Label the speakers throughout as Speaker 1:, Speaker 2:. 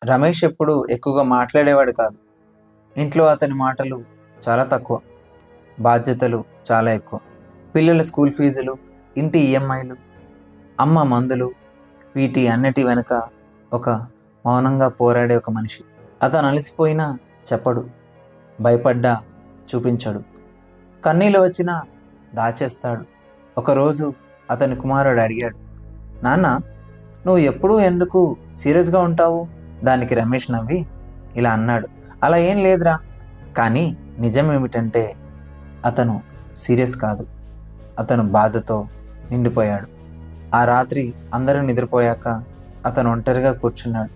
Speaker 1: రమేష్ ఎప్పుడు ఎక్కువగా మాట్లాడేవాడు కాదు. ఇంట్లో అతని మాటలు చాలా తక్కువ. బాధ్యతలు చాలా ఎక్కువ. పిల్లల స్కూల్ ఫీజులు, ఇంటి ఈఎంఐలు, అమ్మ మందులు, వీటి అన్నిటి వెనుక ఒక మౌనంగా పోరాడే ఒక మనిషి. అతను అలసిపోయినా చెప్పడు, భయపడ్డా చూపించడు, కన్నీళ్ళు వచ్చినా దాచేస్తాడు. ఒకరోజు అతని కుమారుడు అడిగాడు, నాన్న, నువ్వు ఎప్పుడూ ఎందుకు సీరియస్గా ఉంటావు? దానికి రమేష్ నవ్వి ఇలా అన్నాడు, అలా ఏం లేదురా. కానీ నిజం ఏమిటంటే అతను సీరియస్ కాదు, అతను బాధతో నిండిపోయాడు. ఆ రాత్రి అందరూ నిద్రపోయాక అతను ఒంటరిగా కూర్చున్నాడు.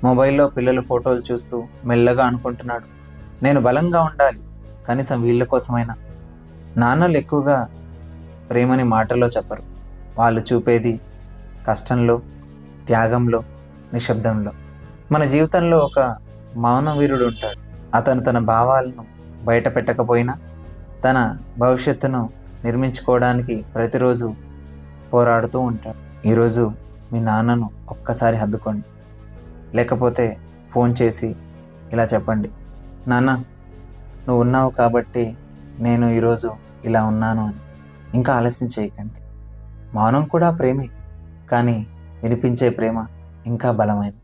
Speaker 1: మొబైల్లో పిల్లల ఫోటోలు చూస్తూ మెల్లగా అనుకుంటున్నాడు, నేను బలంగా ఉండాలి, కనీసం వీళ్ళ కోసమైనా. నాన్నలు ఎక్కువగా ప్రేమని మాటల్లో చెప్పరు, వాళ్ళు చూపేది కష్టంలో, త్యాగంలో, నిశ్శబ్దంలో. మన జీవితంలో ఒక మౌన వీరుడు ఉంటాడు. అతను తన భావాలను బయట పెట్టకపోయినా తన భవిష్యత్తును నిర్మించుకోవడానికి ప్రతిరోజు పోరాడుతూ ఉంటాడు. ఈరోజు మీ నాన్నను ఒక్కసారి హద్దుకోండి, లేకపోతే ఫోన్ చేసి ఇలా చెప్పండి, నాన్న, నువ్వు ఉన్నావు కాబట్టి నేను ఈరోజు ఇలా ఉన్నాను అని. ఇంకా ఆలస్యం చేయకండి. మౌనం కూడా ప్రేమే, కానీ వినిపించే ప్రేమ ఇంకా బలమైనది.